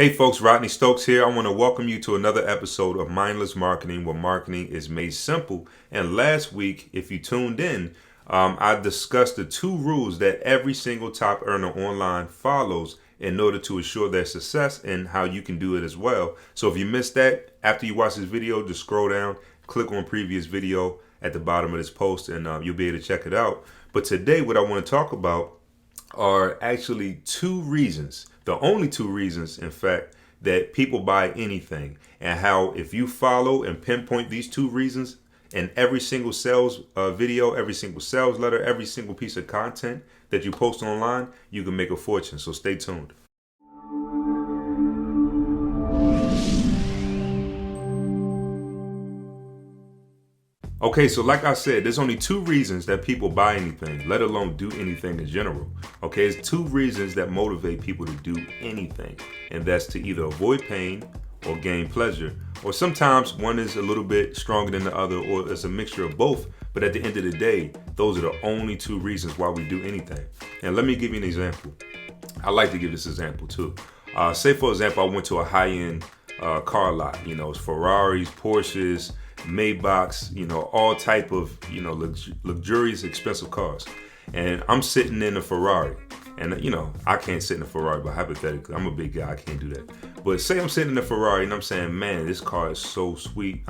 Hey folks, Rodney Stokes here. I want to welcome you to another episode of Mindless Marketing, where marketing is made simple. And last week, if you tuned in, I discussed the 2 rules that every single top earner online follows in order to assure their success and how you can do it as well. So if you missed that, after you watch this video, just scroll down, click on previous video at the bottom of this post, and you'll be able to check it out. But today, what I want to talk about are actually 2 reasons, the only 2 reasons, in fact, that people buy anything, and how if you follow and pinpoint these 2 reasons in every single sales video, every single sales letter, every single piece of content that you post online, you can make a fortune. So stay tuned. Okay, so like I said, there's only 2 reasons that people buy anything, let alone do anything in general. Okay, it's 2 reasons that motivate people to do anything, and that's to either avoid pain or gain pleasure, or sometimes one is a little bit stronger than the other, or it's a mixture of both. But at the end of the day, those are the only 2 reasons why we do anything. And let me give you an example. I like to give this example too. Say for example, I went to a high-end car lot. It's Ferraris, Porsches, Maybachs, all type of, luxurious, expensive cars. And I'm sitting in a Ferrari. And, I can't sit in a Ferrari, but hypothetically, I'm a big guy, I can't do that. But say I'm sitting in a Ferrari and I'm saying, man, this car is so sweet.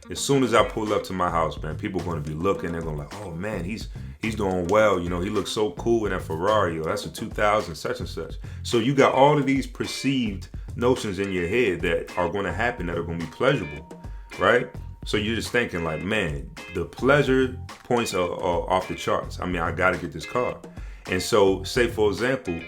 As soon as I pull up to my house, man, people are going to be looking. They're going to be like, oh, man, he's doing well. He looks so cool in that Ferrari, or that's a 2000 such and such. So you got all of these perceived notions in your head that are going to happen, that are going to be pleasurable, right? So you're just thinking like, man, the pleasure points are off the charts. I got to get this car. And so say, for example,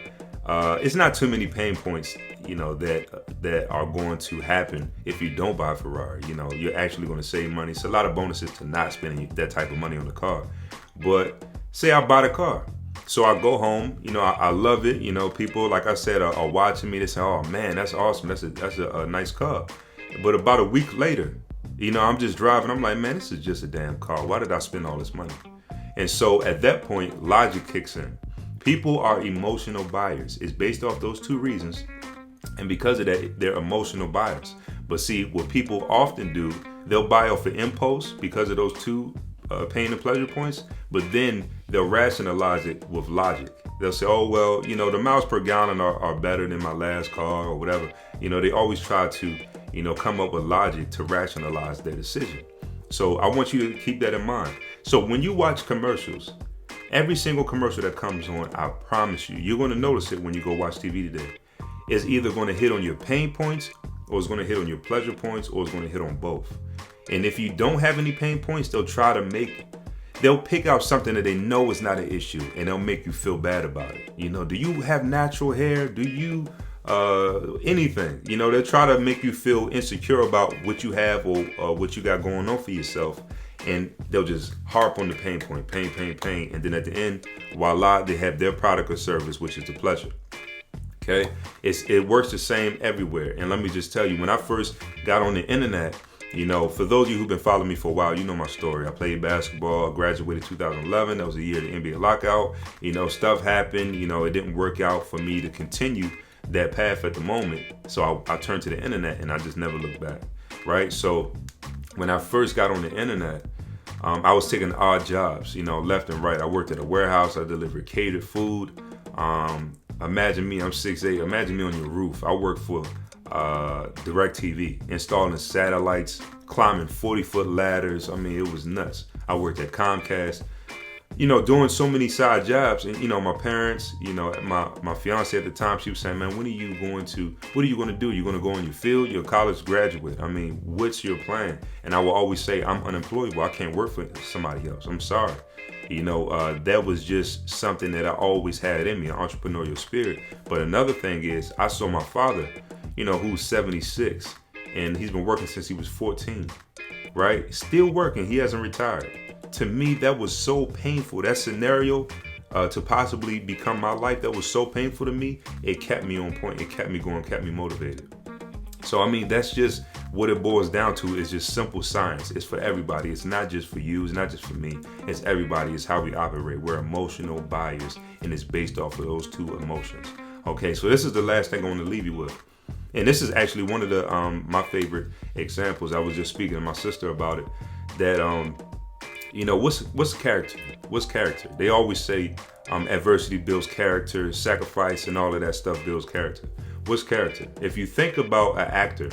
it's not too many pain points, that are going to happen if you don't buy a Ferrari. You're actually going to save money. It's a lot of bonuses to not spending that type of money on the car. But say I buy the car. So I go home, I love it. People, like I said, are watching me. They say, oh man, that's awesome. That's a nice car. But about a week later, I'm just driving. I'm like, man, this is just a damn car. Why did I spend all this money? And so at that point, logic kicks in. People are emotional buyers. It's based off those 2 reasons. And because of that, they're emotional buyers. But see, what people often do, they'll buy off an impulse because of those 2 pain and pleasure points. But then they'll rationalize it with logic. They'll say, oh, well, the miles per gallon are better than my last car or whatever. They always try to come up with logic to rationalize their decision. So I want you to keep that in mind. So when you watch commercials, every single commercial that comes on, I promise you, you're going to notice it when you go watch TV today. It's either going to hit on your pain points, or it's going to hit on your pleasure points, or it's going to hit on both. And if you don't have any pain points, they'll pick out something that they know is not an issue, and they'll make you feel bad about it. Do you have natural hair? Do you anything? They'll try to make you feel insecure about what you have or what you got going on for yourself, and they'll just harp on the pain point, pain, and then at the end, voila, they have their product or service, which is the pleasure. Okay, it works the same everywhere. And let me just tell you, when I first got on the internet, for those of you who've been following me for a while, you know my story. I played basketball, graduated 2011. That was the year of the NBA lockout. Stuff happened. It didn't work out for me to continue that path at the moment. So I turned to the internet, and I just never looked back, right? So when I first got on the internet, I was taking odd jobs, left and right. I worked at a warehouse. I delivered catered food. Imagine me, I'm 6'8". Imagine me on your roof. I worked for DirecTV, installing satellites, climbing 40-foot ladders. It was nuts. I worked at Comcast, doing so many side jobs. And, my parents, my fiance at the time, she was saying, man, what are you going to do? You're going to go in your field? You're a college graduate. What's your plan? And I will always say, I'm unemployable. I can't work for somebody else. I'm sorry. That was just something that I always had in me, an entrepreneurial spirit. But another thing is, I saw my father, who's 76, and he's been working since he was 14, right? Still working. He hasn't retired. To me, that was so painful. That scenario to possibly become my life, that was so painful to me. It kept me on point. It kept me going, kept me motivated. So, that's just what it boils down to, is just simple science. It's for everybody. It's not just for you. It's not just for me. It's everybody. It's how we operate. We're emotional buyers, and it's based off of those 2 emotions. Okay, so this is the last thing I want to leave you with. And this is actually one of the my favorite examples. I was just speaking to my sister about it. That what's character? What's character? They always say adversity builds character, sacrifice and all of that stuff builds character. What's character? If you think about an actor,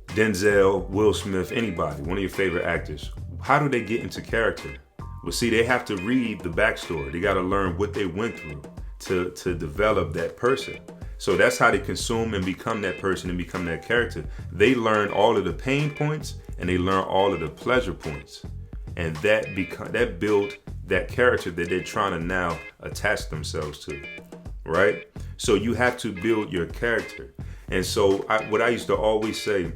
Denzel, Will Smith, anybody, one of your favorite actors, how do they get into character? Well, see, they have to read the backstory. They got to learn what they went through to develop that person. So that's how they consume and become that person and become that character. They learn all of the pain points and they learn all of the pleasure points. And that built that character that they're trying to now attach themselves to, right? So you have to build your character. And so what I used to always say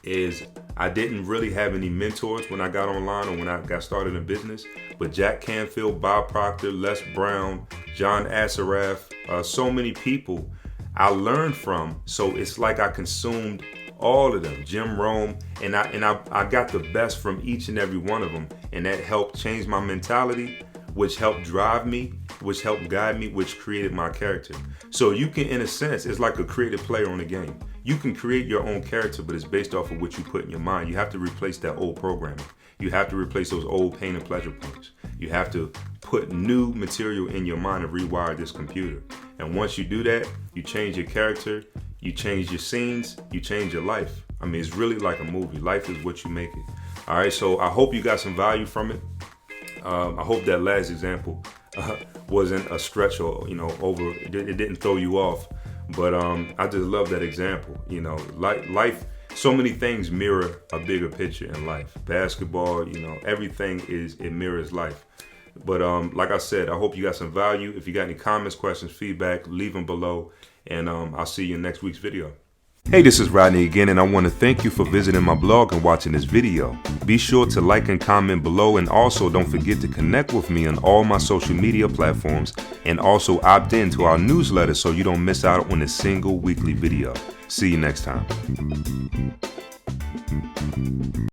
is I didn't really have any mentors when I got online or when I got started in business, but Jack Canfield, Bob Proctor, Les Brown, John Assaraf, so many people I learned from. So it's like I consumed all of them, Jim Rome, and I got the best from each and every one of them, and that helped change my mentality, which helped drive me, which helped guide me, which created my character. So you can, in a sense, it's like a creative player on the game. You can create your own character, but it's based off of what you put in your mind. You have to replace that old programming. You have to replace those old pain and pleasure points. You have to put new material in your mind and rewire this computer. And once you do that, you change your character, you change your scenes, you change your life. I mean, it's really like a movie. Life is what you make it. All right, so I hope you got some value from it. I hope that last example wasn't a stretch or, over, it didn't throw you off. But I just love that example. Life, so many things mirror a bigger picture in life. Basketball, everything it mirrors life. But like I said, I hope you got some value. If you got any comments, questions, feedback, leave them below. And I'll see you in next week's video. Hey, this is Rodney again, and I want to thank you for visiting my blog and watching this video. Be sure to like and comment below, and also don't forget to connect with me on all my social media platforms, and also opt in to our newsletter so you don't miss out on a single weekly video. See you next time.